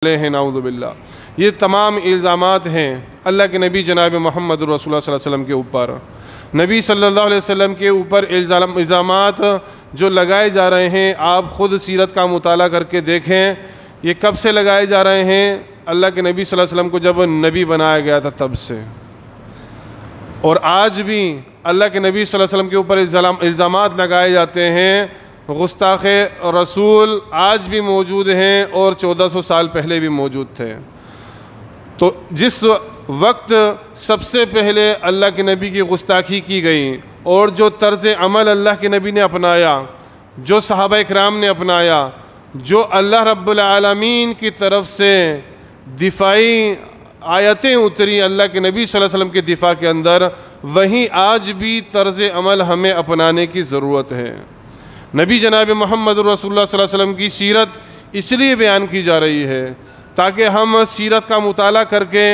نعوذ باللہ۔ یہ تمام الزامات ہیں اللہ کے نبی جناب محمد رسول اللہ صلی اللہ علیہ وسلم کے اوپر۔ نبی صلی اللہ علیہ وسلم کے اوپر الزامات جو لگائے جا رہے ہیں، آپ خود سیرت کا مطالعہ کر کے دیکھیں یہ کب سے لگائے جا رہے ہیں۔ اللہ کے نبی صلی اللہ علیہ وسلم کو جب نبی بنایا گیا تھا تب سے، اور آج بھی اللہ کے نبی صلی اللہ علیہ وسلم کے اوپر الزامات لگائے جاتے ہیں۔ گستاخ رسول آج بھی موجود ہیں اور 1400 سال پہلے بھی موجود تھے۔ تو جس وقت سب سے پہلے اللہ کے نبی کی گستاخی کی گئی اور جو طرز عمل اللہ کے نبی نے اپنایا، جو صحابہ اکرام نے اپنایا، جو اللہ رب العالمین کی طرف سے دفاعی آیتیں اتری اللہ کے نبی صلی اللہ علیہ وسلم کے دفاع کے اندر، وہیں آج بھی طرز عمل ہمیں اپنانے کی ضرورت ہے۔ نبی جناب محمد رسول اللہ صلی اللہ علیہ وسلم کی سیرت اس لیے بیان کی جا رہی ہے تاکہ ہم سیرت کا مطالعہ کر کے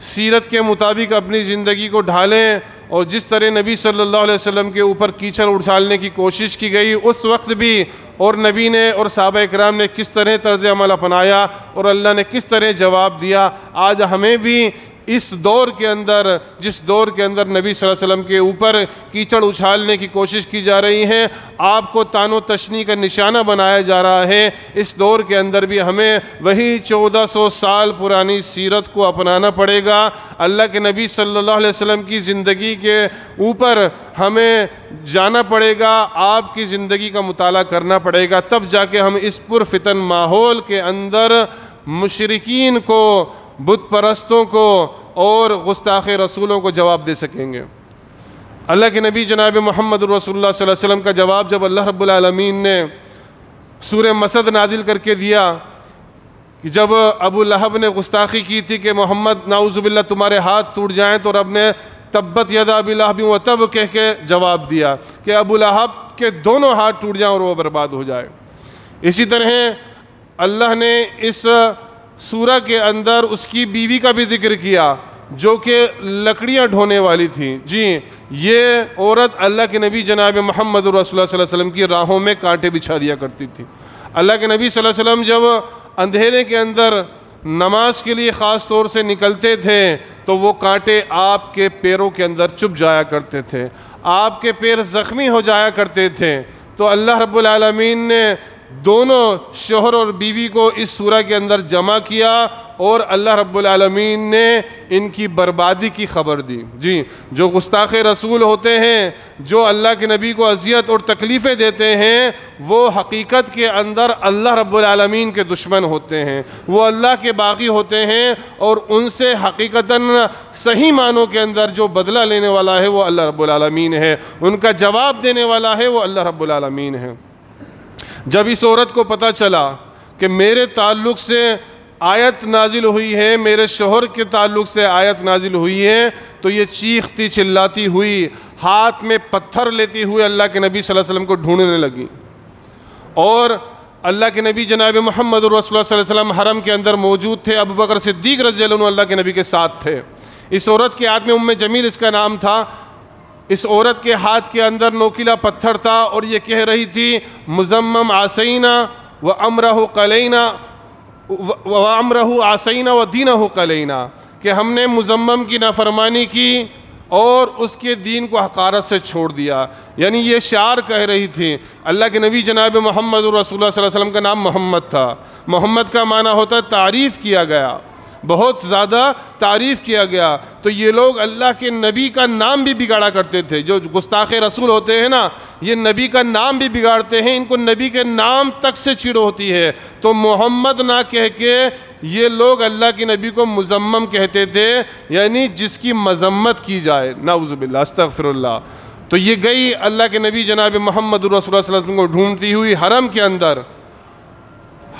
سیرت کے مطابق اپنی زندگی کو ڈھالیں، اور جس طرح نبی صلی اللہ علیہ وسلم کے اوپر کیچڑ اچھالنے کی کوشش کی گئی اس وقت بھی، اور نبی نے اور صحابہ اکرام نے کس طرح طرز عمل اپنایا اور اللہ نے کس طرح جواب دیا، آج ہمیں بھی اس دور کے اندر، جس دور کے اندر نبی صلی اللہ علیہ وسلم کے اوپر کیچڑ اچھالنے کی کوشش کی جا رہی ہے، آپ کو تان و تشنیع کا نشانہ بنایا جا رہا ہے، اس دور کے اندر بھی ہمیں وہی 1400 سال پرانی سیرت کو اپنانا پڑے گا۔ اللہ کے نبی صلی اللہ علیہ وسلم کی زندگی کے اوپر ہمیں جانا پڑے گا، آپ کی زندگی کا مطالعہ کرنا پڑے گا، تب جا کے ہم اس پرفتن ماحول کے اندر مشرکین کو، بت پرستوں کو اور گستاخ رسولوں کو جواب دے سکیں گے۔ اللہ کے نبی جناب محمد رسول اللہ صلی اللہ علیہ وسلم کا جواب جب اللہ رب العالمین نے سورہ مسد نازل کر کے دیا، کہ جب ابو لہب نے گستاخی کی تھی کہ محمد نعوذ باللہ تمہارے ہاتھ ٹوٹ جائیں، تو رب نے تبت یدا ابی لہب وتب کہہ کے جواب دیا کہ ابو لہب کے دونوں ہاتھ ٹوٹ جائیں اور وہ برباد ہو جائے۔ اسی طرح اللہ نے اس سورہ کے اندر اس کی بیوی کا بھی ذکر کیا جو کہ لکڑیاں ڈھونے والی تھی۔ جی، یہ عورت اللہ کے نبی جناب محمد رسول اللہ صلی اللہ علیہ وسلم کی راہوں میں کانٹے بچھا دیا کرتی تھی۔ اللہ کے نبی صلی اللہ علیہ وسلم جب اندھیرے کے اندر نماز کے لیے خاص طور سے نکلتے تھے تو وہ کانٹے آپ کے پیروں کے اندر چبھ جایا کرتے تھے، آپ کے پیر زخمی ہو جایا کرتے تھے۔ تو اللہ رب العالمین نے دونوں شوہر اور بیوی کو اس سورہ کے اندر جمع کیا اور اللہ رب العالمین نے ان کی بربادی کی خبر دی۔ جی، جو گستاخ رسول ہوتے ہیں، جو اللہ کے نبی کو اذیت اور تکلیفیں دیتے ہیں، وہ حقیقت کے اندر اللہ رب العالمین کے دشمن ہوتے ہیں، وہ اللہ کے باغی ہوتے ہیں، اور ان سے حقیقتاً صحیح معنوں کے اندر جو بدلہ لینے والا ہے وہ اللہ رب العالمین ہے، ان کا جواب دینے والا ہے وہ اللہ رب العالمین ہے۔ جب اس عورت کو پتہ چلا کہ میرے تعلق سے آیت نازل ہوئی ہے، میرے شوہر کے تعلق سے آیت نازل ہوئی ہے، تو یہ چیختی چلاتی ہوئی، ہاتھ میں پتھر لیتی ہوئی اللہ کے نبی صلی اللہ علیہ وسلم کو ڈھونڈنے لگی، اور اللہ کے نبی جناب محمد رسول اللہ صلی اللہ علیہ وسلم حرم کے اندر موجود تھے، ابو بکر صدیق رضی اللہ عنہ اللہ کے نبی کے ساتھ تھے۔ اس عورت کے ہاتھ میں جمیل اس کا نام تھا، اس عورت کے ہاتھ کے اندر نوکیلا پتھر تھا، اور یہ کہہ رہی تھی مزمم عصینا وامرہ قلینا وامرہ عصینا ودینہ قلینا، کہ ہم نے مزمم کی نافرمانی کی اور اس کے دین کو حقارت سے چھوڑ دیا۔ یعنی یہ شعار کہہ رہی تھی۔ اللہ کے نبی جناب محمد رسول اللہ صلی اللہ علیہ وسلم کا نام محمد تھا، محمد کا معنی ہوتا ہے تعریف کیا گیا، بہت زیادہ تعریف کیا گیا۔ تو یہ لوگ اللہ کے نبی کا نام بھی بگاڑا کرتے تھے، جو گستاخ رسول ہوتے ہیں نا، یہ نبی کا نام بھی بگاڑتے ہیں، ان کو نبی کے نام تک سے چڑ ہوتی ہے۔ تو محمد نہ کہہ کے یہ لوگ اللہ کے نبی کو مزمم کہتے تھے، یعنی جس کی مذمت کی جائے، نعوذ باللہ، استغفر اللہ۔ تو یہ گئی اللہ کے نبی جناب محمد رسول اللہ صلی اللہ علیہ وسلم کو ڈھونڈتی ہوئی حرم کے اندر۔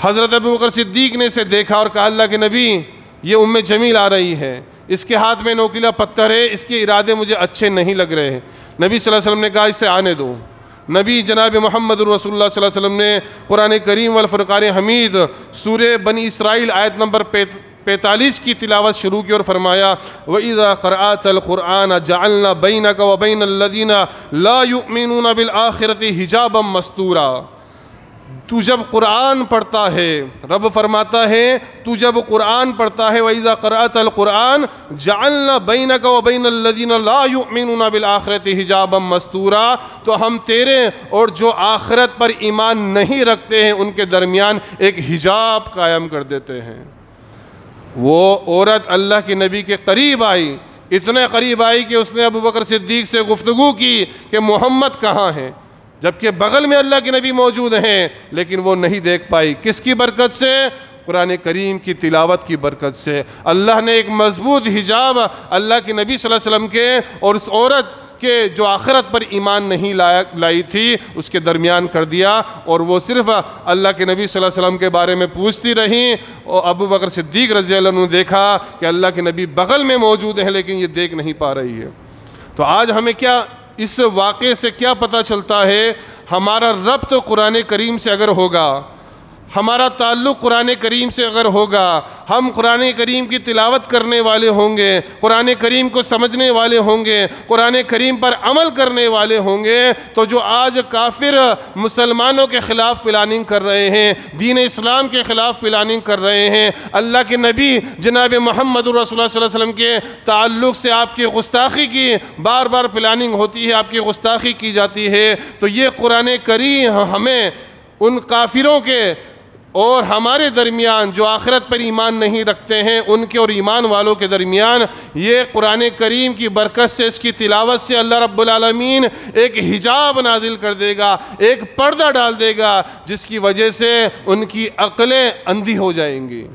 حضرت ابو بکر صدیق نے اسے دیکھا اور کہا اللہ کے نبی، یہ جمیل آ رہی ہے، اس کے ہاتھ میں نوکیلا پتھر ہے، اس کے ارادے مجھے اچھے نہیں لگ رہے ہیں۔ نبی صلی اللہ علیہ وسلم نے کہا اسے آنے دو۔ نبی جناب محمد رسول اللہ صلی اللہ علیہ وسلم نے قرآن کریم والفرقان حمید سورہ بنی اسرائیل آیت نمبر 45 کی تلاوت شروع کی اور فرمایا وَإِذَا قَرَأْتَ الْقُرْآنَ جَعَلْنَا بَيْنَكَ وَبَيْنَ الَّذِينَ لَا يُؤْمِنُونَ بِالْآخِرَةِ حِجَابًا مَسْتُورًا۔ تو جب قرآن پڑھتا ہے، رب فرماتا ہے تو جب قرآن پڑھتا ہے وَإِذَا قَرَأْتَ الْقُرْآنَ جَعَلْنَا بَيْنَكَ وَبَيْنَ الَّذِينَ لَا يُؤْمِنُونَ بِالْآخِرَةِ حِجَابًا مَسْتُورًا، تو ہم تیرے اور جو آخرت پر ایمان نہیں رکھتے ہیں ان کے درمیان ایک حجاب قائم کر دیتے ہیں۔ وہ عورت اللہ کے نبی کے قریب آئی، اتنے قریب آئی کہ اس نے ابو بکر صدیق سے گفتگو کی کہ محمد کہاں ہیں، جبکہ بغل میں اللہ کے نبی موجود ہیں، لیکن وہ نہیں دیکھ پائی۔ کس کی برکت سے؟ قرآن کریم کی تلاوت کی برکت سے۔ اللہ نے ایک مضبوط حجاب اللہ کے نبی صلی اللہ علیہ وسلم کے اور اس عورت کے جو آخرت پر ایمان نہیں لائی تھی اس کے درمیان کر دیا، اور وہ صرف اللہ کے نبی صلی اللہ علیہ وسلم کے بارے میں پوچھتی رہیں، اور ابو بکر صدیق رضی اللہ عنہ نے دیکھا کہ اللہ کے نبی بغل میں موجود ہیں لیکن یہ دیکھ نہیں پا رہی ہے۔ تو آج ہمیں کیا اس واقعے سے کیا پتہ چلتا ہے؟ ہمارا ربط قرآن کریم سے اگر ہوگا، ہمارا تعلق قرآن کریم سے اگر ہوگا، ہم قرآن کریم کی تلاوت کرنے والے ہوں گے، قرآن کریم کو سمجھنے والے ہوں گے، قرآن کریم پر عمل کرنے والے ہوں گے، تو جو آج کافر مسلمانوں کے خلاف پلاننگ کر رہے ہیں، دین اسلام کے خلاف پلاننگ کر رہے ہیں، اللہ کے نبی جناب محمد رسول اللہ صلی اللہ علیہ وسلم کے تعلق سے آپ کی گستاخی کی بار بار پلاننگ ہوتی ہے، آپ کی گستاخی کی جاتی ہے، تو یہ قرآن کریم ہمیں ان کافروں کے اور ہمارے درمیان جو آخرت پر ایمان نہیں رکھتے ہیں ان کے اور ایمان والوں کے درمیان یہ قرآن کریم کی برکت سے، اس کی تلاوت سے اللہ رب العالمین ایک حجاب نازل کر دے گا، ایک پردہ ڈال دے گا، جس کی وجہ سے ان کی عقلیں اندھی ہو جائیں گی۔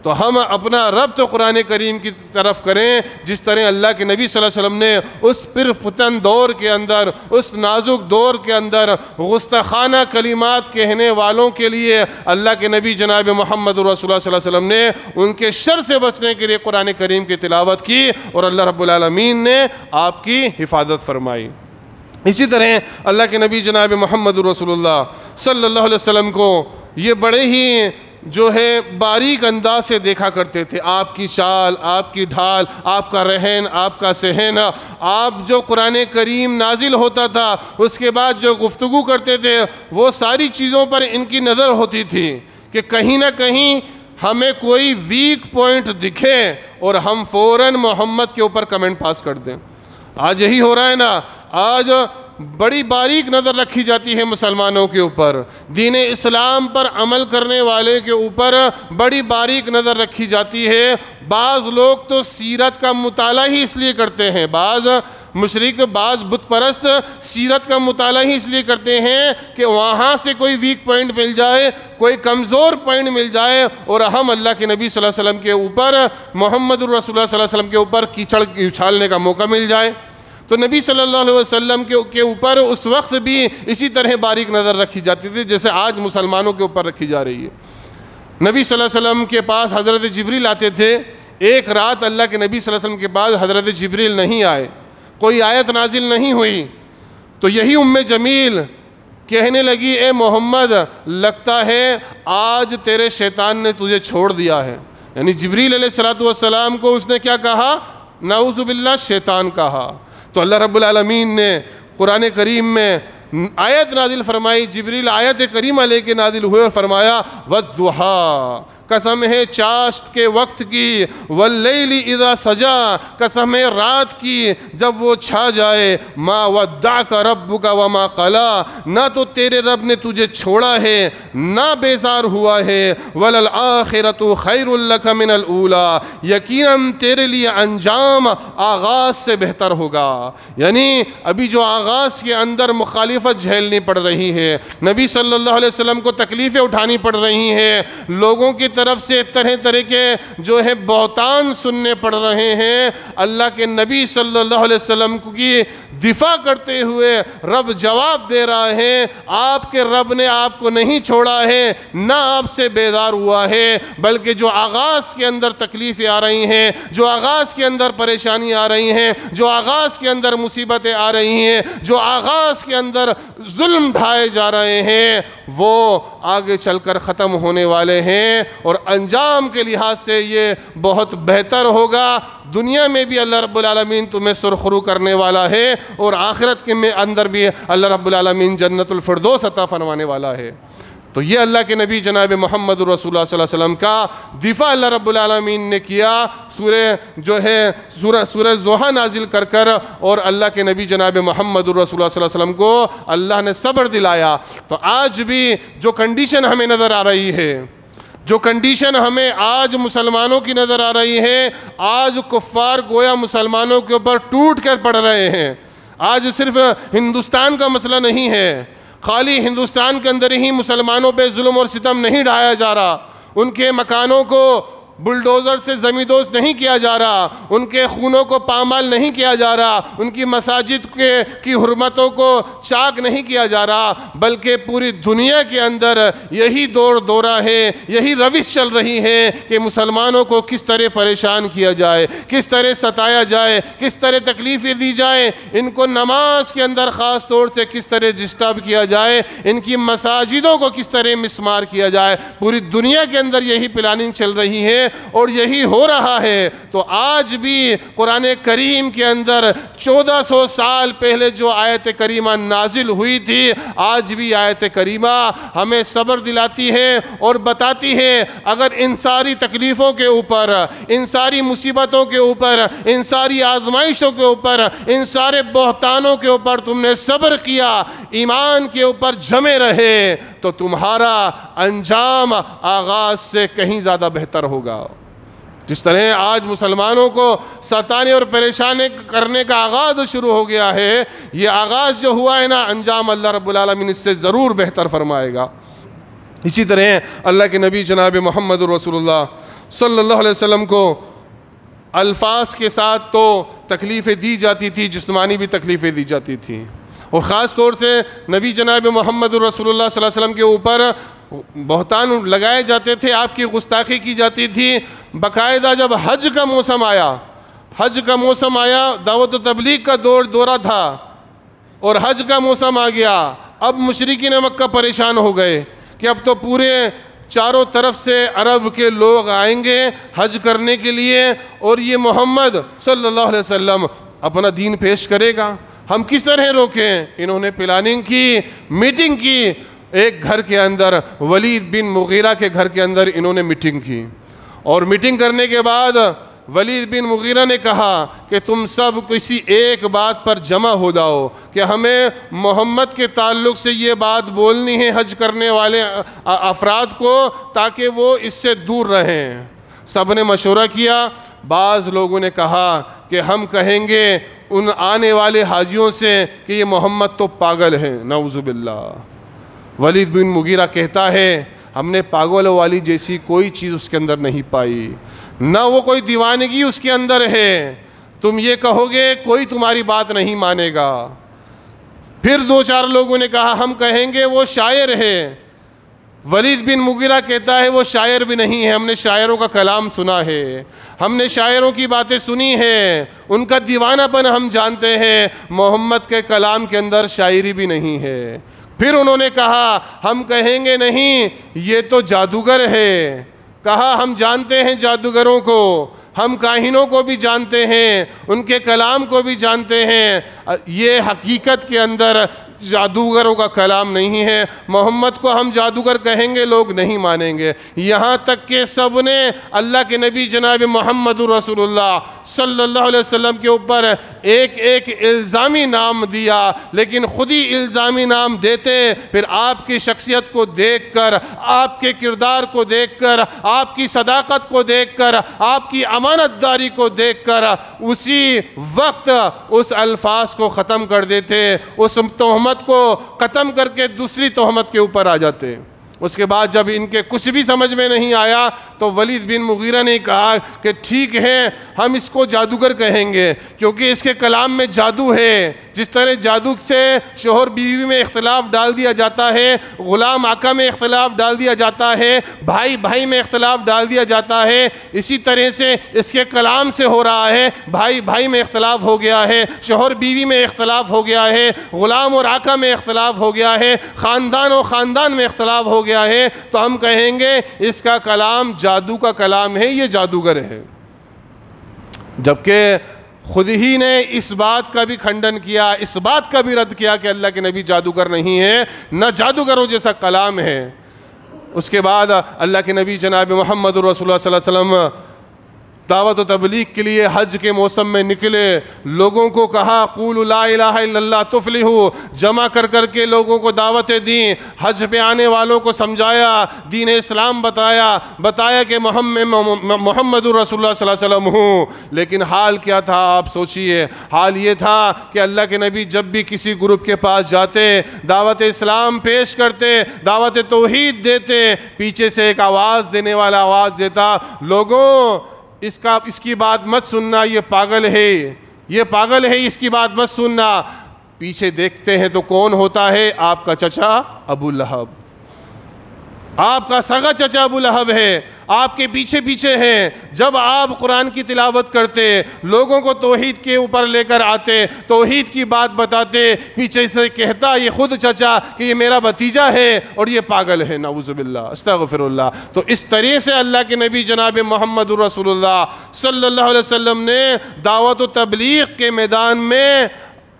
تو ہم اپنا ربط قرآن کریم کی طرف کریں، جس طرح اللہ کے نبی صلی اللہ علیہ وسلم نے اس پر فتن دور کے اندر، اس نازک دور کے اندر گستاخانہ کلمات کہنے والوں کے لیے اللہ کے نبی جناب محمد رسول اللہ صلی اللہ علیہ وسلم نے ان کے شر سے بچنے کے لیے قرآن کریم کی تلاوت کی، اور اللہ رب العالمین نے آپ کی حفاظت فرمائی۔ اسی طرح اللہ کے نبی جناب محمد رسول اللہ صلی اللہ علیہ وسلم کو یہ بڑے ہی جو ہے باریک انداز سے دیکھا کرتے تھے، آپ کی چال، آپ کی ڈھال، آپ کا رہن، آپ کا صحن، آپ جو قرآن کریم نازل ہوتا تھا اس کے بعد جو گفتگو کرتے تھے وہ ساری چیزوں پر ان کی نظر ہوتی تھی کہ کہیں نہ کہیں ہمیں کوئی ویک پوائنٹ دکھے اور ہم فوراً محمد کے اوپر کمنٹ پاس کر دیں۔ آج یہی ہو رہا ہے نا، آج بڑی باریک نظر رکھی جاتی ہے مسلمانوں کے اوپر، دین اسلام پر عمل کرنے والے کے اوپر بڑی باریک نظر رکھی جاتی ہے۔ بعض لوگ تو سیرت کا مطالعہ ہی اس لیے کرتے ہیں، بعض مشرک، بعض بت پرست سیرت کا مطالعہ ہی اس لیے کرتے ہیں کہ وہاں سے کوئی ویک پوائنٹ مل جائے، کوئی کمزور پوائنٹ مل جائے، اور ہم اللہ کے نبی صلی اللہ علیہ وسلم کے اوپر، محمد رسول اللہ صلی اللہ علیہ وسلم کے اوپر کیچڑ اچھالنے کا موقع مل جائے۔ تو نبی صلی اللہ علیہ وسلم کے اوپر اس وقت بھی اسی طرح باریک نظر رکھی جاتی تھی جیسے آج مسلمانوں کے اوپر رکھی جا رہی ہے۔ نبی صلی اللہ علیہ وسلم کے پاس حضرت جبریل آتے تھے، ایک رات اللہ کے نبی صلی اللہ علیہ وسلم کے پاس حضرت جبریل نہیں آئے، کوئی آیت نازل نہیں ہوئی، تو یہی جمیل کہنے لگی اے محمد لگتا ہے آج تیرے شیطان نے تجھے چھوڑ دیا ہے، یعنی جبریل علیہ السلام کو اس نے کیا کہا؟ نعوذ باللہ شیطان کہا۔ تو اللہ رب العالمین نے قرآن کریم میں آیت نازل فرمائی، جبریل آیت کریمہ لے کے نازل ہوئے اور فرمایا وَالضُّحَىٰ، قسم ہے چاشت کے وقت کی، واللیل اذا سجا، قسم ہے رات کی جب وہ چھا جائے، ما ودعک ربک وما قلا، نہ تو تیرے رب نے تجھے چھوڑا ہے نہ بیزار ہوا ہے، وللآخرۃ خیر لک من الاولی، یقیناً تیرے لیے انجام آغاز سے بہتر ہوگا۔ یعنی ابھی جو آغاز کے اندر مخالفت جھیلنی پڑ رہی ہے، نبی صلی اللہ علیہ وسلم کو تکلیفیں اٹھانی پڑ رہی ہیں، لوگوں کی طرف سے طرح طرح کے جو ہے بہتان سننے پڑ رہے ہیں، اللہ کے نبی صلی اللہ علیہ وسلم کی دفاع کرتے ہوئے رب جواب دے رہا ہے، آپ کے رب نے آپ کو نہیں چھوڑا ہے، نہ آپ سے بیدار ہوا ہے، بلکہ جو آغاز کے اندر تکلیفیں آ رہی ہیں، جو آغاز کے اندر پریشانی آ رہی ہیں، جو آغاز کے اندر مصیبتیں آ رہی ہیں، جو آغاز کے اندر ظلم ڈھائے جا رہے ہیں، وہ آگے چل کر ختم ہونے والے ہیں، اور انجام کے لحاظ سے یہ بہت بہتر ہوگا۔ دنیا میں بھی اللہ رب العالمین تمہیں سرخرو کرنے والا ہے، اور آخرت کے اندر بھی اللہ رب العالمین جنت الفردوس عطا فرمانے والا ہے۔ تو یہ اللہ کے نبی جناب محمد رسول اللہ صلی اللہ علیہ وسلم کا دفاع اللہ رب العالمین نے کیا، سورہ ضحیٰ نازل کر اور اللہ کے نبی جناب محمد رسول اللہ صلی اللہ علیہ وسلم کو اللہ نے صبر دلایا۔ تو آج بھی جو کنڈیشن ہمیں نظر آ رہی ہے، جو کنڈیشن ہمیں آج مسلمانوں کی نظر آ رہی ہے، آج کفار گویا مسلمانوں کے اوپر ٹوٹ کر پڑ رہے ہیں۔ آج صرف ہندوستان کا مسئلہ نہیں ہے، خالی ہندوستان کے اندر ہی مسلمانوں پہ ظلم اور ستم نہیں ڈھایا جا رہا، ان کے مکانوں کو بلڈوزر سے زمیندوز نہیں کیا جا رہا، ان کے خونوں کو پامال نہیں کیا جا رہا، ان کی مساجد کی حرمتوں کو چاک نہیں کیا جا رہا، بلکہ پوری دنیا کے اندر یہی دورہ ہے، یہی روش چل رہی ہے کہ مسلمانوں کو کس طرح پریشان کیا جائے، کس طرح ستایا جائے، کس طرح تکلیفیں دی جائیں، ان کو نماز کے اندر خاص طور سے کس طرح ڈسٹرب کیا جائے، ان کی مساجدوں کو کس طرح مسمار کیا جائے۔ پوری دنیا کے اندر یہی پلاننگ چل رہی ہے اور یہی ہو رہا ہے۔ تو آج بھی قرآن کریم کے اندر 1400 سال پہلے جو آیت کریمہ نازل ہوئی تھی، آج بھی آیت کریمہ ہمیں صبر دلاتی ہے اور بتاتی ہے اگر ان ساری تکلیفوں کے اوپر، ان ساری مصیبتوں کے اوپر، ان ساری آزمائشوں کے اوپر، ان سارے بہتانوں کے اوپر تم نے صبر کیا، ایمان کے اوپر جمے رہے، تو تمہارا انجام آغاز سے کہیں زیادہ بہتر ہوگا۔ جس طرح آج مسلمانوں کو ستانے اور پریشان کرنے کا آغاز شروع ہو گیا ہے، یہ آغاز جو ہوا ہے نا، انجام اللہ رب العالمین اس سے ضرور بہتر فرمائے گا۔ اسی طرح اللہ کے نبی جناب محمد رسول اللہ صلی اللہ علیہ وسلم کو الفاظ کے ساتھ تو تکلیفیں دی جاتی تھی، جسمانی بھی تکلیفیں دی جاتی تھی، اور خاص طور سے نبی جناب محمد رسول اللہ صلی اللہ علیہ وسلم کے اوپر بہتان لگائے جاتے تھے، آپ کی گستاخی کی جاتی تھی۔ باقاعدہ جب حج کا موسم آیا، دعوت و تبلیغ کا دورہ تھا اور حج کا موسم آ گیا، اب مشرکین مکہ پریشان ہو گئے کہ اب تو پورے چاروں طرف سے عرب کے لوگ آئیں گے حج کرنے کے لیے، اور یہ محمد صلی اللہ علیہ وسلم اپنا دین پیش کرے گا، ہم کس طرح روکیں؟ انہوں نے پلاننگ کی، میٹنگ کی، ایک گھر کے اندر، ولید بن مغیرہ کے گھر کے اندر انہوں نے میٹنگ کی، اور میٹنگ کرنے کے بعد ولید بن مغیرہ نے کہا کہ تم سب کسی ایک بات پر جمع ہو جاؤ کہ ہمیں محمد کے تعلق سے یہ بات بولنی ہے حج کرنے والے افراد کو، تاکہ وہ اس سے دور رہیں۔ سب نے مشورہ کیا، بعض لوگوں نے کہا کہ ہم کہیں گے ان آنے والے حاجیوں سے کہ یہ محمد تو پاگل ہے، نعوذ باللہ۔ ولید بن مغیرہ کہتا ہے ہم نے پاگل والی جیسی کوئی چیز اس کے اندر نہیں پائی، نہ وہ کوئی دیوانگی اس کے اندر ہے، تم یہ کہو گے کوئی تمہاری بات نہیں مانے گا۔ پھر دو چار لوگوں نے کہا ہم کہیں گے وہ شاعر ہے، ولید بن مغیرہ کہتا ہے وہ شاعر بھی نہیں ہے، ہم نے شاعروں کا کلام سنا ہے، ہم نے شاعروں کی باتیں سنی ہیں، ان کا دیوانہ پن ہم جانتے ہیں، محمد کے کلام کے اندر شاعری بھی نہیں ہے۔ پھر انہوں نے کہا ہم کہیں گے نہیں یہ تو جادوگر ہے، کہا ہم جانتے ہیں جادوگروں کو، ہم کاہنوں کو بھی جانتے ہیں، ان کے کلام کو بھی جانتے ہیں، یہ حقیقت کے اندر جادوگروں کا کلام نہیں ہے، محمد کو ہم جادوگر کہیں گے لوگ نہیں مانیں گے۔ یہاں تک کہ سب نے اللہ کے نبی جناب محمد رسول اللہ صلی اللہ علیہ وسلم کے اوپر ایک ایک الزامی نام دیا، لیکن خود ہی الزامی نام دیتے پھر آپ کی شخصیت کو دیکھ کر، آپ کے کردار کو دیکھ کر، آپ کی صداقت کو دیکھ کر، آپ کی امانت داری کو دیکھ کر اسی وقت اس الفاظ کو ختم کر دیتے، اس تہمت کو ختم کر کے دوسری تہمت کے اوپر آ جاتے۔ اس کے بعد جب ان کے کچھ بھی سمجھ میں نہیں آیا تو ولید بن مغیرہ نے کہا کہ ٹھیک ہے ہم اس کو جادوگر کہیں گے، کیونکہ اس کے کلام میں جادو ہے۔ جس طرح جادو سے شوہر بیوی میں اختلاف ڈال دیا جاتا ہے، غلام آقا میں اختلاف ڈال دیا جاتا ہے، بھائی بھائی میں اختلاف ڈال دیا جاتا ہے، اسی طرح سے اس کے کلام سے ہو رہا ہے، بھائی بھائی میں اختلاف ہو گیا ہے، شوہر بیوی میں اختلاف ہو گیا ہے، غلام اور آقا میں اختلاف ہو گیا ہے، خاندان و خاندان میں اختلاف ہو گیا ہے، تو ہم کہیں گے اس کا کلام جادو کا کلام ہے، یہ جادوگر ہے۔ جبکہ خود ہی نے اس بات کا بھی کھنڈن کیا، اس بات کا بھی رد کیا کہ اللہ کے نبی جادوگر نہیں ہے، نہ جادوگروں جیسا کلام ہے۔ اس کے بعد اللہ کے نبی جناب محمد رسول اللہ صلی اللہ علیہ وسلم دعوت و تبلیغ کے لیے حج کے موسم میں نکلے، لوگوں کو کہا قولوا لا الہ الا اللہ تفلحوا، جمع کر کے لوگوں کو دعوتیں دیں، حج پہ آنے والوں کو سمجھایا، دین اسلام بتایا کہ محمد رسول اللہ صلی اللہ علیہ وسلم ہوں۔ لیکن حال کیا تھا آپ سوچئے، حال یہ تھا کہ اللہ کے نبی جب بھی کسی گروپ کے پاس جاتے، دعوت اسلام پیش کرتے، دعوت توحید دیتے، پیچھے سے ایک آواز دینے والا آواز دیتا، لوگوں اس کی بات مت سننا، یہ پاگل ہے، اس کی بات مت سننا۔ پیچھے دیکھتے ہیں تو کون ہوتا ہے؟ آپ کا چچا ابو لہب، آپ کا سگا چچا ابو لہب ہے، آپ کے پیچھے ہیں۔ جب آپ قرآن کی تلاوت کرتے، لوگوں کو توحید کے اوپر لے کر آتے، توحید کی بات بتاتے، پیچھے سے کہتا یہ خود چچا کہ یہ میرا بھتیجا ہے اور یہ پاگل ہے، نعوذ باللہ، استغفر اللہ۔ تو اس طرح سے اللہ کے نبی جناب محمد رسول اللہ صلی اللہ علیہ وسلم نے دعوت و تبلیغ کے میدان میں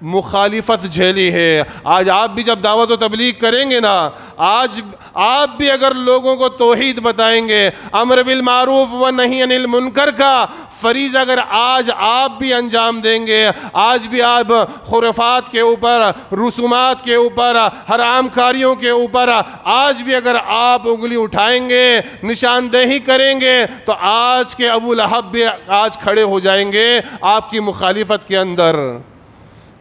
مخالفت جھیلی ہے۔ آج آپ بھی جب دعوت و تبلیغ کریں گے نا، آج آپ بھی اگر لوگوں کو توحید بتائیں گے، امر بالمعروف و نہی عن المنکر کا فریضہ اگر آج آپ بھی انجام دیں گے، آج بھی آپ خرافات کے اوپر، رسومات کے اوپر، حرام کاریوں کے اوپر آج بھی اگر آپ انگلی اٹھائیں گے، نشاندہی کریں گے، تو آج کے ابو لہب بھی آج کھڑے ہو جائیں گے آپ کی مخالفت کے اندر۔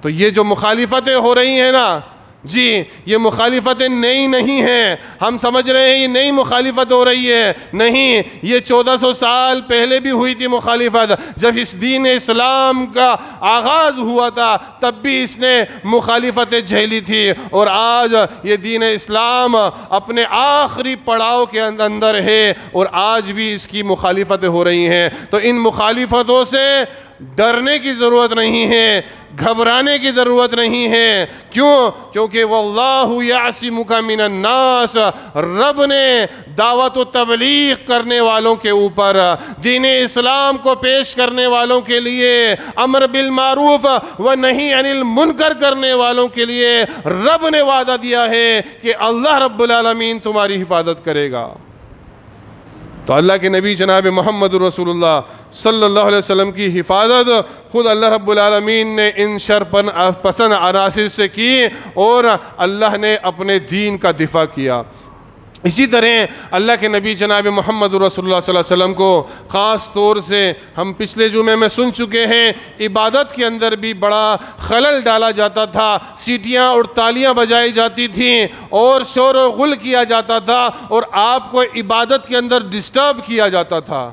تو یہ جو مخالفتیں ہو رہی ہیں نا جی، یہ مخالفتیں نئی نہیں ہیں۔ ہم سمجھ رہے ہیں یہ نئی مخالفت ہو رہی ہے، نہیں، یہ 1400 سال پہلے بھی ہوئی تھی مخالفت۔ جب اس دین اسلام کا آغاز ہوا تھا تب بھی اس نے مخالفتیں جھیلی تھی، اور آج یہ دین اسلام اپنے آخری پڑاؤ کے اندر ہے اور آج بھی اس کی مخالفتیں ہو رہی ہیں۔ تو ان مخالفتوں سے ڈرنے کی ضرورت نہیں ہے، گھبرانے کی ضرورت نہیں ہے۔ کیوں؟ کیونکہ واللہ یعصمک من الناس، رب نے دعوت و تبلیغ کرنے والوں کے اوپر، دین اسلام کو پیش کرنے والوں کے لیے، امر بالمعروف و نہی عن المنکر کرنے والوں کے لیے رب نے وعدہ دیا ہے کہ اللہ رب العالمین تمہاری حفاظت کرے گا۔ تو اللہ کے نبی جناب محمد رسول اللہ صلی اللہ علیہ وسلم کی حفاظت خود اللہ رب العالمین نے ان شر پسند عناصر سے کی، اور اللہ نے اپنے دین کا دفاع کیا۔ اسی طرح اللہ کے نبی جناب محمد رسول اللہ صلی اللہ علیہ وسلم کو خاص طور سے ہم پچھلے جمعے میں سن چکے ہیں، عبادت کے اندر بھی بڑا خلل ڈالا جاتا تھا، سیٹیاں اور تالیاں بجائی جاتی تھیں اور شور و غل کیا جاتا تھا، اور آپ کو عبادت کے اندر ڈسٹرب کیا جاتا تھا۔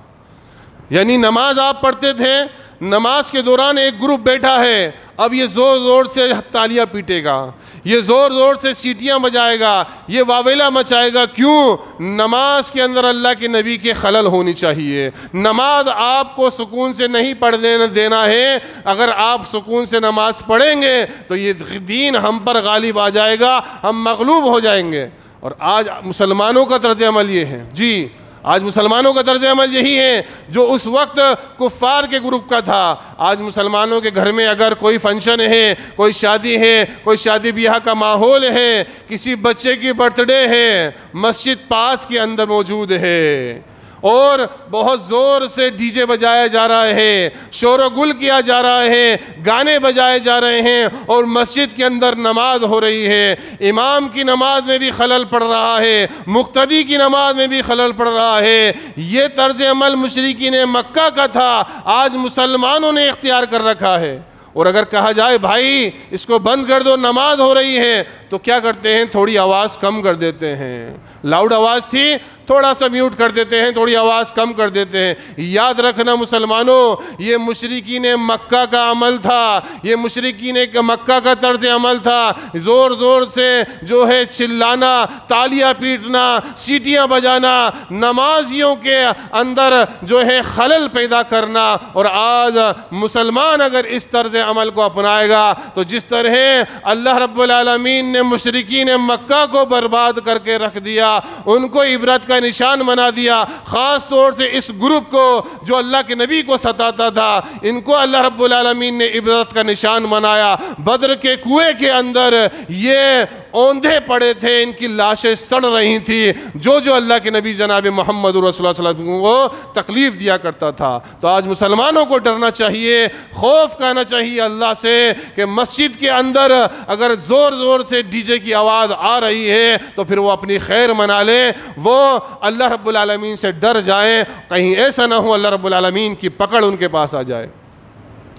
یعنی نماز آپ پڑھتے تھے، نماز کے دوران ایک گروپ بیٹھا ہے، اب یہ زور زور سے تالیاں پیٹے گا، یہ زور زور سے سیٹیاں بجائے گا، یہ واویلا مچائے گا۔ کیوں؟ نماز کے اندر اللہ کے نبی کے خلل ہونی چاہیے۔ نماز آپ کو سکون سے نہیں پڑھ دینا ہے۔ اگر آپ سکون سے نماز پڑھیں گے تو یہ دین ہم پر غالب آ جائے گا، ہم مغلوب ہو جائیں گے۔ اور آج مسلمانوں کا طرز عمل یہ ہے، جی آج مسلمانوں کا طرز عمل یہی ہے جو اس وقت کفار کے گروپ کا تھا۔ آج مسلمانوں کے گھر میں اگر کوئی فنکشن ہے، کوئی شادی ہے، کوئی شادی بیاہ کا ماحول ہے، کسی بچے کی برتھ ڈے ہے، مسجد پاس کے اندر موجود ہے اور بہت زور سے ڈی جے بجایا جا رہا ہے، شور و گل کیا جا رہا ہے، گانے بجائے جا رہے ہیں، اور مسجد کے اندر نماز ہو رہی ہے، امام کی نماز میں بھی خلل پڑ رہا ہے، مقتدی کی نماز میں بھی خلل پڑ رہا ہے۔ یہ طرز عمل مشرکین مکہ کا تھا، آج مسلمانوں نے اختیار کر رکھا ہے۔ اور اگر کہا جائے بھائی اس کو بند کر دو، نماز ہو رہی ہے، تو کیا کرتے ہیں؟ تھوڑی آواز کم کر دیتے ہیں۔ لاؤڈ آواز تھی، تھوڑا سا میوٹ کر دیتے ہیں، تھوڑی آواز کم کر دیتے ہیں۔ یاد رکھنا مسلمانوں، یہ مشرکین مکہ کا عمل تھا، یہ مشرکین مکہ کا طرز عمل تھا۔ زور زور سے جو ہے چلانا، تالیاں پیٹنا، سیٹیاں بجانا، نمازیوں کے اندر جو ہے خلل پیدا کرنا۔ اور آج مسلمان اگر اس طرز عمل کو اپنائے گا تو جس طرح اللہ رب العالمین نے مشرکین مکہ کو برباد کر کے رکھ دیا، ان کو عبرت کا نشان بنا دیا، خاص طور سے اس گروپ کو جو اللہ کے نبی کو ستاتا تھا، ان کو اللہ رب العالمین نے عبرت کا نشان بنایا۔ بدر کے کنویں کے اندر یہ اوندھے پڑے تھے، ان کی لاشیں سڑ رہی تھی، جو اللہ کے نبی جناب محمد رسول اللہ صلی اللہ علیہ وسلم کو تکلیف دیا کرتا تھا۔ تو آج مسلمانوں کو ڈرنا چاہیے، خوف کھانا چاہیے اللہ سے کہ مسجد کے اندر اگر زور زور سے ڈی جے کی آواز آ رہی ہے تو پھر وہ اپنی خیر منا لیں، وہ اللہ رب العالمین سے ڈر جائیں، کہیں ایسا نہ ہو اللہ رب العالمین کی پکڑ ان کے پاس آ جائے۔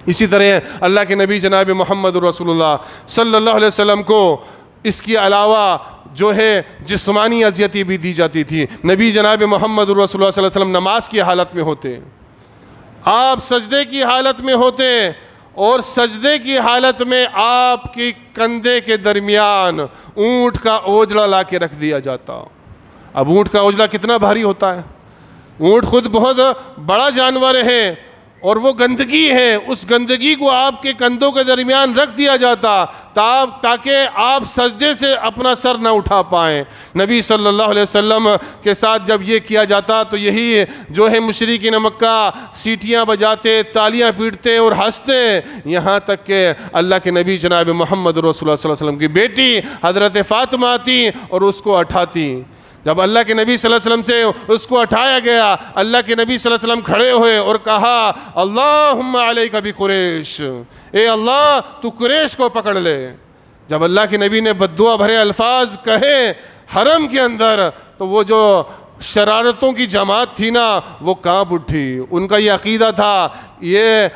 اسی طرح اللہ کے نبی جناب محمد رسول اللہ صلی اللہ علیہ وسلم کو اس کے علاوہ جو ہے جسمانی اذیتی بھی دی جاتی تھی۔ نبی جناب محمد رسول اللہ صلی اللہ علیہ وسلم نماز کی حالت میں ہوتے، آپ سجدے کی حالت میں ہوتے، اور سجدے کی حالت میں آپ کی کندھے کے درمیان اونٹ کا اوجڑا لا کے رکھ دیا جاتا۔ اب اونٹ کا اوجڑا کتنا بھاری ہوتا ہے، اونٹ خود بہت بڑا جانور ہے اور وہ گندگی ہے، اس گندگی کو آپ کے کندھوں کے درمیان رکھ دیا جاتا تاکہ آپ سجدے سے اپنا سر نہ اٹھا پائیں۔ نبی صلی اللہ علیہ وسلم کے ساتھ جب یہ کیا جاتا تو یہی جو ہے مشرکین مکہ سیٹیاں بجاتے، تالیاں پیٹتے اور ہنستے، یہاں تک کہ اللہ کے نبی جناب محمد رسول اللہ صلی اللہ علیہ وسلم کی بیٹی حضرت فاطمہ آتی اور اس کو اٹھاتی۔ جب اللہ کے نبی صلی اللہ علیہ وسلم سے اس کو اٹھایا گیا، اللہ کے نبی صلی اللہ علیہ وسلم کھڑے ہوئے اور کہا اللہم علیک بقریش، اے اللہ تو قریش کو پکڑ لے۔ جب اللہ کے نبی نے بددعا بھرے الفاظ کہے حرم کے اندر تو وہ جو شرارتوں کی جماعت تھی نا وہ کانپ اٹھی۔ ان کا یہ عقیدہ تھا یہ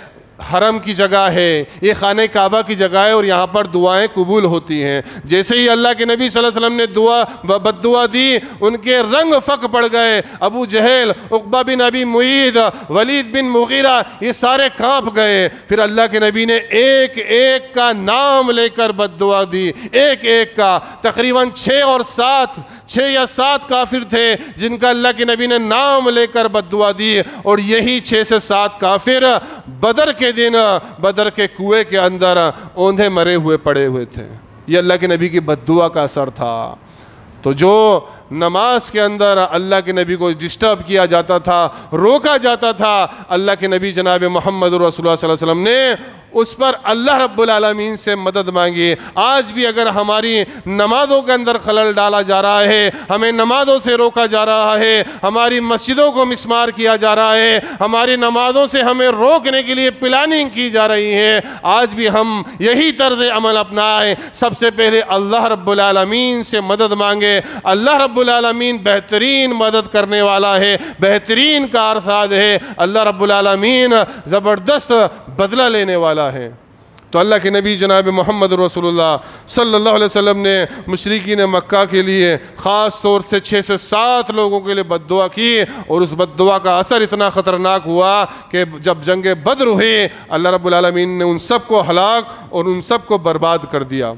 حرم کی جگہ ہے، یہ خانہ کعبہ کی جگہ ہے اور یہاں پر دعائیں قبول ہوتی ہیں۔ جیسے ہی اللہ کے نبی صلی اللہ علیہ وسلم نے بددعا دی، ان کے رنگ فک پڑ گئے۔ ابو جہل، عقبہ بن ابی معیط، ولید بن مغیرہ، یہ سارے کانپ گئے۔ پھر اللہ کے نبی نے ایک ایک کا نام لے کر بددعا دی، ایک ایک کا۔ تقریباً 6 یا 7 کافر تھے جن کا اللہ کے نبی نے نام لے کر بددعا دی، اور یہی 6 سے 7 کافر بدر کے دن بدر کے کنویں کے اندر اوندھے مرے ہوئے پڑے ہوئے تھے۔ یہ اللہ کے نبی کی بددعا کا اثر تھا۔ تو جو نماز کے اندر اللہ کے نبی کو ڈسٹرب کیا جاتا تھا، روکا جاتا تھا، اللہ کے نبی جناب محمد رسول اللہ صلی اللہ علیہ وسلم نے اس پر اللہ رب العالمین سے مدد مانگی۔ آج بھی اگر ہماری نمازوں کے اندر خلل ڈالا جا رہا ہے، ہمیں نمازوں سے روکا جا رہا ہے، ہماری مسجدوں کو مسمار کیا جا رہا ہے، ہماری نمازوں سے ہمیں روکنے کے لیے پلاننگ کی جا رہی ہے، آج بھی ہم یہی طرز عمل اپنائیں۔ سب سے پہلے اللہ رب العالمین سے مدد مانگے۔ اللہ رب العالمین بہترین مدد کرنے والا ہے، بہترین کارساز ہے، اللہ رب العالمین زبردست بدلہ لینے والا ہے۔ تو اللہ کے نبی جناب محمد رسول اللہ صلی اللہ علیہ وسلم نے مشرکین مکہ کے لیے خاص طور سے 6 سے 7 لوگوں کے لیے بددعا کی، اور اس بددعا کا اثر اتنا خطرناک ہوا کہ جب جنگ بدر ہوئی اللہ رب العالمین نے ان سب کو ہلاک اور ان سب کو برباد کر دیا۔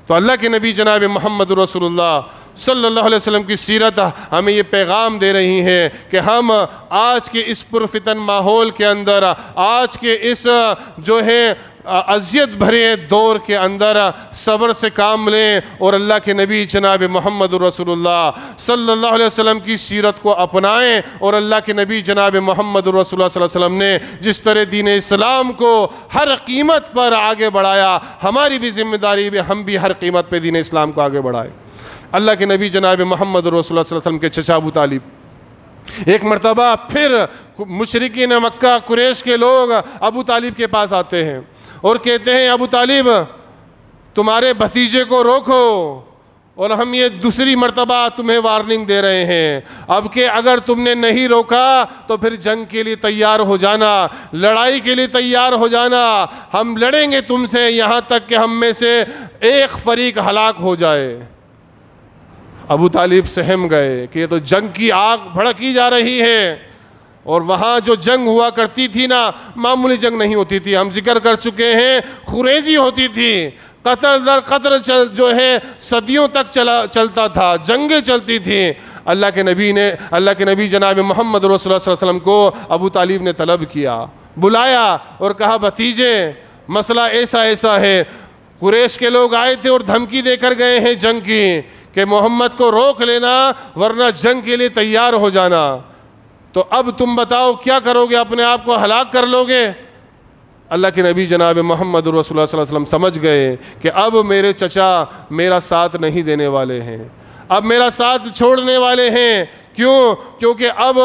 تو اللہ کے نبی جناب محمد رسول اللہ صلی اللہ علیہ وسلم کی سیرت ہمیں یہ پیغام دے رہی ہے کہ ہم آج کے اس پرفتن ماحول کے اندر، آج کے اس جو ہے اذیت بھرے دور کے اندر صبر سے کام لیں اور اللہ کے نبی جناب محمد رسول اللہ صلی اللہ علیہ وسلم کی سیرت کو اپنائیں، اور اللہ کے نبی جناب محمد رسول اللہ صلی اللہ علیہ وسلم نے جس طرح دین اسلام کو ہر قیمت پر آگے بڑھایا، ہماری بھی ذمہ داری بھی ہم بھی ہر قیمت پہ دین اسلام کو آگے بڑھائیں۔ اللہ کے نبی جناب محمد رسول اللہ صلی اللہ علیہ وسلم کے چچا ابو طالب ایک مرتبہ پھر مشرکین مکہ قریش کے لوگ ابو طالب کے پاس آتے ہیں اور کہتے ہیں ابو طالب تمہارے بھتیجے کو روکو، اور ہم یہ دوسری مرتبہ تمہیں وارننگ دے رہے ہیں اب کہ اگر تم نے نہیں روکا تو پھر جنگ کے لیے تیار ہو جانا، لڑائی کے لیے تیار ہو جانا، ہم لڑیں گے تم سے یہاں تک کہ ہم میں سے ایک فریق ہلاک ہو جائے۔ ابو طالب سہم گئے کہ یہ تو جنگ کی آگ بھڑکی جا رہی ہے، اور وہاں جو جنگ ہوا کرتی تھی نا معمولی جنگ نہیں ہوتی تھی، ہم ذکر کر چکے ہیں خریزی ہوتی تھی، قتل در قتل جو ہے صدیوں تک چلتا تھا، جنگیں چلتی تھیں۔ اللہ کے نبی جناب محمد رسول اللہ صلی اللہ علیہ وسلم کو ابو طالب نے طلب کیا، بلایا اور کہا بھتیجے مسئلہ ایسا ہے، قریش کے لوگ آئے تھے اور دھمکی دے کر گئے ہیں جنگ کی کہ محمد کو روک لینا ورنہ جنگ کے لیے تیار ہو جانا، تو اب تم بتاؤ کیا کرو گے، اپنے آپ کو ہلاک کر لو گے؟ اللہ کے نبی جناب محمد رسول اللہ صلی اللہ علیہ وسلم سمجھ گئے کہ اب میرے چچا میرا ساتھ نہیں دینے والے ہیں، اب میرا ساتھ چھوڑنے والے ہیں۔ کیوں؟ کیونکہ اب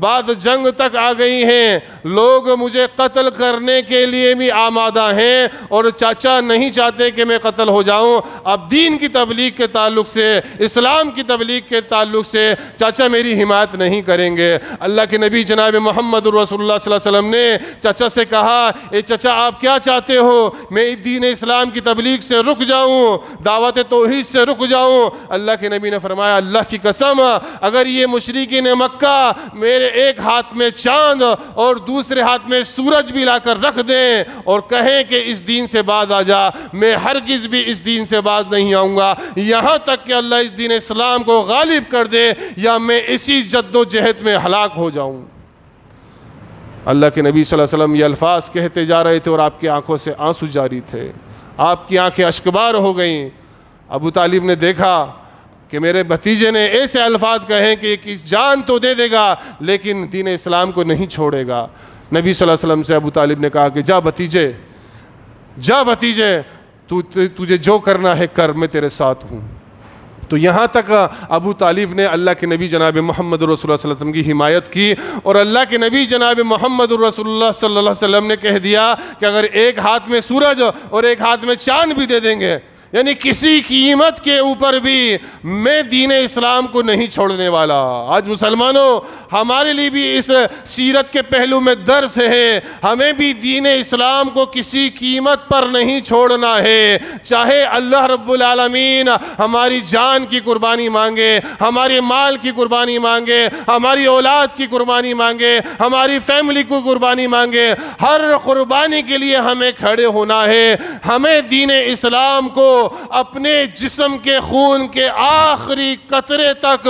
بات جنگ تک آ گئی ہیں، لوگ مجھے قتل کرنے کے لیے بھی آمادہ ہیں، اور چاچا نہیں چاہتے کہ میں قتل ہو جاؤں۔ اب دین کی تبلیغ کے تعلق سے، اسلام کی تبلیغ کے تعلق سے چاچا میری حمایت نہیں کریں گے۔ اللہ کے نبی جناب محمد رسول اللہ صلی اللہ علیہ وسلم نے چاچا سے کہا، اے چاچا آپ کیا چاہتے ہو؟ میں دین اسلام کی تبلیغ سے رک جاؤں، دعوت توحید سے رک جاؤں؟ اللہ کے نبی نے فرمایا، اللہ کی قسم اگر یہ مشرکین مکہ میرے ایک ہاتھ میں چاند اور دوسرے ہاتھ میں سورج بھی لا کر رکھ دیں اور کہیں کہ اس دین سے باز آ جا، میں ہرگز بھی اس دین سے باز نہیں آؤں گا، یہاں تک کہ اللہ اس دین اسلام کو غالب کر دے یا میں اسی جد و جہد میں ہلاک ہو جاؤں۔ اللہ کے نبی صلی اللہ علیہ وسلم یہ الفاظ کہتے جا رہے تھے اور آپ کی آنکھوں سے آنسو جاری تھے، آپ کی آنکھیں اشکبار ہو گئیں۔ ابو طالب نے دیکھا کہ میرے بھتیجے نے ایسے الفاظ کہیں کہ کس جان تو دے دے گا لیکن دین اسلام کو نہیں چھوڑے گا۔ نبی صلی اللہ علیہ وسلم سے ابو طالب نے کہا کہ جا بھتیجے، جا بھتیجے، تجھے جو کرنا ہے کر، میں تیرے ساتھ ہوں۔ تو یہاں تک ابو طالب نے اللہ کے نبی جناب محمد رسول اللہ صلی اللہ علیہ وسلم کی حمایت کی، اور اللہ کے نبی جناب محمد رسول اللہ صلی اللہ علیہ وسلم نے کہہ دیا کہ اگر ایک ہاتھ میں سورج اور ایک ہاتھ میں چاند بھی دے دیں گے، یعنی کسی قیمت کے اوپر بھی میں دین اسلام کو نہیں چھوڑنے والا۔ آج مسلمانوں، ہمارے لیے بھی اس سیرت کے پہلو میں درس ہے، ہمیں بھی دین اسلام کو کسی قیمت پر نہیں چھوڑنا ہے، چاہے اللہ رب العالمین ہماری جان کی قربانی مانگے، ہمارے مال کی قربانی مانگے، ہماری اولاد کی قربانی مانگے، ہماری فیملی کو قربانی مانگے، ہر قربانی کے لیے ہمیں کھڑے ہونا ہے۔ ہمیں دین اسلام کو اپنے جسم کے خون کے آخری قطرے تک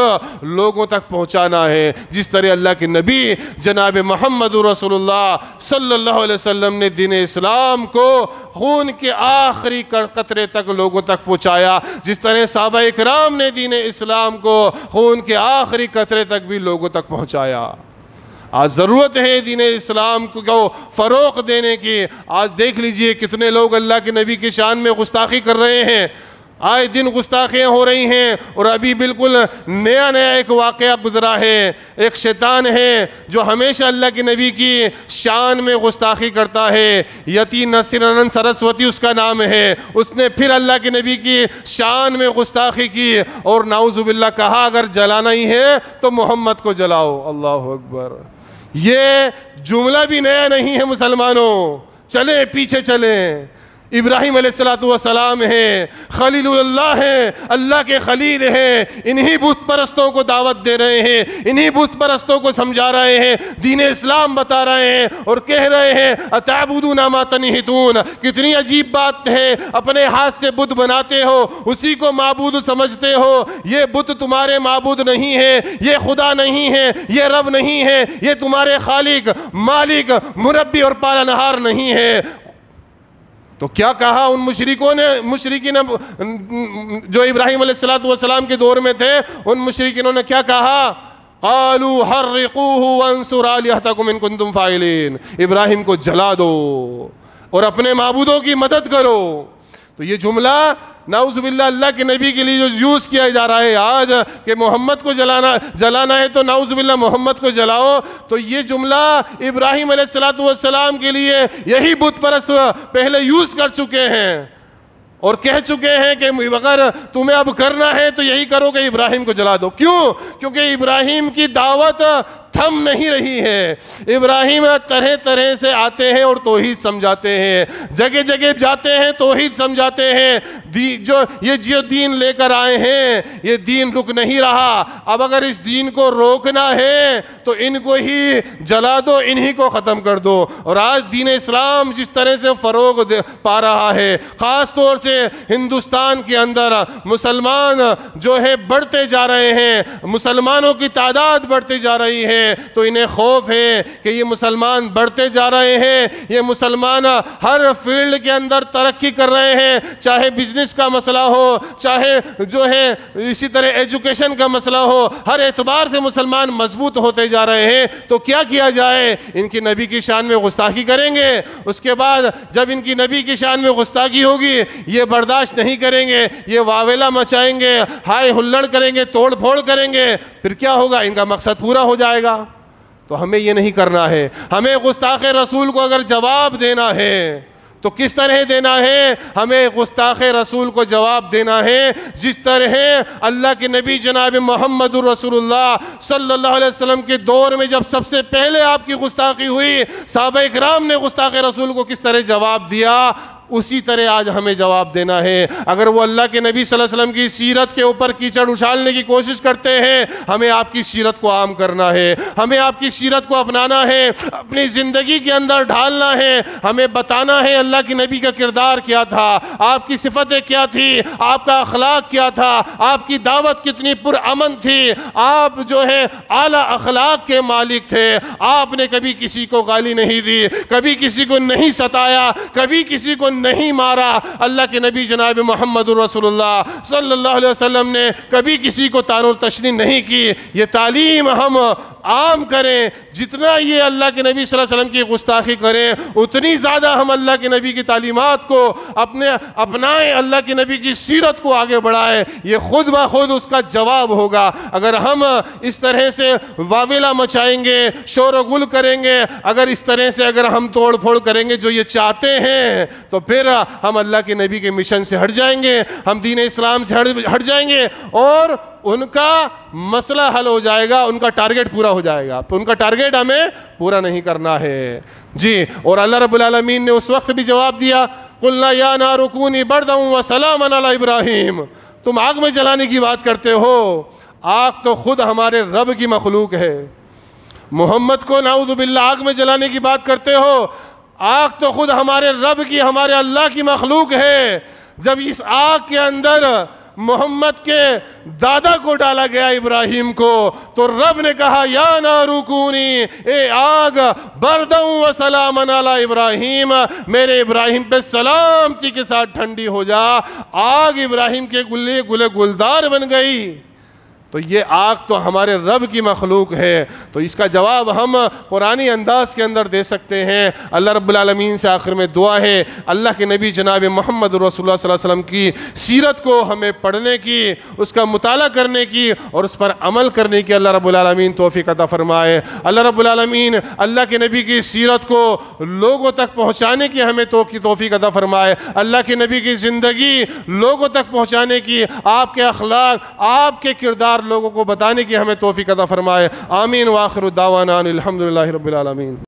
لوگوں تک پہنچانا ہے، جس طرح اللہ کے نبی جناب محمد رسول اللہ صلی اللہ علیہ وسلم نے دین اسلام کو خون کے آخری قطرے تک لوگوں تک پہنچایا، جس طرح صحابہ اکرام نے دین اسلام کو خون کے آخری قطرے تک بھی لوگوں تک پہنچایا۔ آج ضرورت ہے دین اسلام کو فروغ دینے کی۔ آج دیکھ لیجئے کتنے لوگ اللہ کے نبی کی شان میں گستاخی کر رہے ہیں، آئے دن گستاخیاں ہو رہی ہیں، اور ابھی بالکل نیا ایک واقعہ گزرا ہے۔ ایک شیطان ہے جو ہمیشہ اللہ کے نبی کی شان میں گستاخی کرتا ہے، یتی نرسنن سرسوتی اس کا نام ہے۔ اس نے پھر اللہ کے نبی کی شان میں گستاخی کی اور نعوذ باللہ کہا اگر جلانا ہی ہے تو محمد کو جلاؤ۔ اللہ اکبر! یہ جملہ بھی نیا نہیں ہے مسلمانوں، چلیں پیچھے چلیں۔ ابراہیم علیہ السلام ہیں، خلیل اللہ ہیں، اللہ کے خلیل ہیں، انہی بت پرستوں کو دعوت دے رہے ہیں، انہی بت پرستوں کو سمجھا رہے ہیں، دین اسلام بتا رہے ہیں، اور کہہ رہے ہیں اتعبدون ما تنحتون۔ کتنی عجیب بات ہے، اپنے ہاتھ سے بت بناتے ہو، اسی کو معبود سمجھتے ہو۔ یہ بت تمہارے معبود نہیں ہے، یہ خدا نہیں ہے، یہ رب نہیں ہے، یہ تمہارے خالق، مالک، مربی اور پالنہار نہیں ہے۔ تو کیا کہا ان مشرکین جو ابراہیم علیہ السلام کے دور میں تھے، ان مشرکینوں نے کیا کہا؟ قالوا حرقوه وانصر آلہتکم ان کنتم فاعلین، ابراہیم کو جلا دو اور اپنے معبودوں کی مدد کرو۔ تو یہ جملہ نعوذ باللہ اللہ کے نبی کے لیے جو یوز کیا جا رہا ہے آج کہ محمد کو جلانا ہے تو نعوذ باللہ محمد کو جلاؤ، تو یہ جملہ ابراہیم علیہ السلام کے لیے یہی بت پرست پہلے یوز کر چکے ہیں اور کہہ چکے ہیں کہ اگر تمہیں اب کرنا ہے تو یہی کرو کہ ابراہیم کو جلا دو۔ کیوں؟ کیونکہ ابراہیم کی دعوت تھم نہیں رہی ہے۔ ابراہیم طرح طرح سے آتے ہیں اور توحید سمجھاتے ہیں، جگہ جگہ جاتے ہیں توحید سمجھاتے ہیں۔ جو دین لے کر آئے ہیں یہ دین رک نہیں رہا، اب اگر اس دین کو روکنا ہے تو ان کو ہی جلا دو، انہی کو ختم کر دو۔ اور آج دین اسلام جس طرح سے فروغ پا رہا ہے، خاص طور سے سے ہندوستان کے اندر مسلمان جو ہے بڑھتے جا رہے ہیں، مسلمانوں کی تعداد بڑھتی جا رہی ہے، تو انہیں خوف ہے کہ یہ مسلمان بڑھتے جا رہے ہیں، یہ مسلمان ہر فیلڈ کے اندر ترقی کر رہے ہیں، چاہے بزنس کا مسئلہ ہو، چاہے جو ہے اسی طرح ایجوکیشن کا مسئلہ ہو، ہر اعتبار سے مسلمان مضبوط ہوتے جا رہے ہیں۔ تو کیا کیا جائے؟ ان کی نبی کی شان میں گستاخی کریں گے، اس کے بعد جب ان کی نبی کی شان میں گستاخی ہوگی یہ برداشت نہیں کریں گے، یہ واویلا مچائیں گے، ہائے ہلڑ کریں گے، توڑ پھوڑ کریں گے، پھر کیا ہوگا؟ ان کا مقصد پورا ہو جائے گا۔ تو ہمیں یہ نہیں کرنا ہے۔ ہمیں گستاخ رسول کو اگر جواب دینا ہے تو کس طرح دینا ہے؟ ہمیں گستاخ رسول کو جواب دینا ہے جس طرح اللہ کے نبی جناب محمد رسول اللہ صلی اللہ علیہ وسلم کے دور میں جب سب سے پہلے آپ کی گستاخی ہوئی، صحابہ اکرام نے گستاخ رسول کو کس طرح جواب دیا، اسی طرح آج ہمیں جواب دینا ہے۔ اگر وہ اللہ کے نبی صلی اللہ علیہ وسلم کی سیرت کے اوپر کیچڑ اچھالنے کی کوشش کرتے ہیں، ہمیں آپ کی سیرت کو عام کرنا ہے، ہمیں آپ کی سیرت کو اپنانا ہے، اپنی زندگی کے اندر ڈھالنا ہے، ہمیں بتانا ہے اللہ کے نبی کا کردار کیا تھا، آپ کی صفتیں کیا تھی، آپ کا اخلاق کیا تھا، آپ کی دعوت کتنی پرامن تھی، آپ جو ہے اعلیٰ اخلاق کے مالک تھے، آپ نے کبھی کسی کو گالی نہیں دی، کبھی کسی کو نہیں ستایا، کبھی کسی کو نہیں مارا۔ اللہ کے نبی جناب محمد رسول اللہ صلی اللہ علیہ وسلم نے کبھی کسی کو طعن و تشنیع نہیں کی۔ یہ تعلیم ہم عام کریں، جتنا یہ اللہ کے نبی صلی اللہ علیہ وسلم کی گستاخی کریں اتنی زیادہ ہم اللہ کے نبی کی تعلیمات کو اپنائیں، اللہ کے نبی کی سیرت کو آگے بڑھائیں، یہ خود بخود اس کا جواب ہوگا۔ اگر ہم اس طرح سے واویلا مچائیں گے، شور و گل کریں گے، اگر اس طرح سے اگر ہم توڑ پھوڑ کریں گے جو یہ چاہتے ہیں، تو پھر ہم اللہ کے نبی کے مشن سے ہٹ جائیں گے، ہم دین اسلام سے ہٹ جائیں گے، اور ان کا مسئلہ حل ہو جائے گا، ان کا ٹارگٹ پورا ہو جائے گا۔ تو ان کا ٹارگٹ ہمیں پورا نہیں کرنا ہے جی۔ اور اللہ رب العالمین نے اس وقت بھی جواب دیا، قُلْنَا يَا نَارُ كُونِي بَرْدًا وَسَلَامًا عَلَىٰ إِبْرَاهِيمَ۔ تم آگ میں جلانے کی بات کرتے ہو، آگ تو خود ہمارے رب کی مخلوق ہے۔ محمد کو نعوذ باللہ آگ میں جلانے کی بات کرتے ہو، آگ تو خود ہمارے رب کی، ہمارے اللہ کی مخلوق ہے۔ جب اس آگ کے اندر محمد کے دادا کو ڈالا گیا ابراہیم کو، تو رب نے کہا یا نارو کونی، اے آگ برداً و سلامن علی ابراہیم، میرے ابراہیم پہ سلامتی کے ساتھ ٹھنڈی ہو جا۔ آگ ابراہیم کے گلے گلدار بن گئی۔ تو یہ آگ تو ہمارے رب کی مخلوق ہے۔ تو اس کا جواب ہم قرآنی انداز کے اندر دے سکتے ہیں۔ اللہ رب العالمین سے آخر میں دعا ہے اللہ کے نبی جناب محمد رسول اللہ صلی اللہ علیہ وسلم کی سیرت کو ہمیں پڑھنے کی، اس کا مطالعہ کرنے کی اور اس پر عمل کرنے کی اللہ رب العالمین توفیق عطا فرمائے۔ اللہ رب العالمین اللہ کے نبی کی سیرت کو لوگوں تک پہنچانے کی ہمیں توفیق عطا فرمائے۔ اللہ کے نبی کی زندگی لوگوں تک پہنچانے کی، آپ کے اخلاق، آپ کے کردار لوگوں کو بتانے کی ہمیں توفیق عطا فرمائے۔ آمین۔ وآخر دعوانا الحمدللہ رب العالمین۔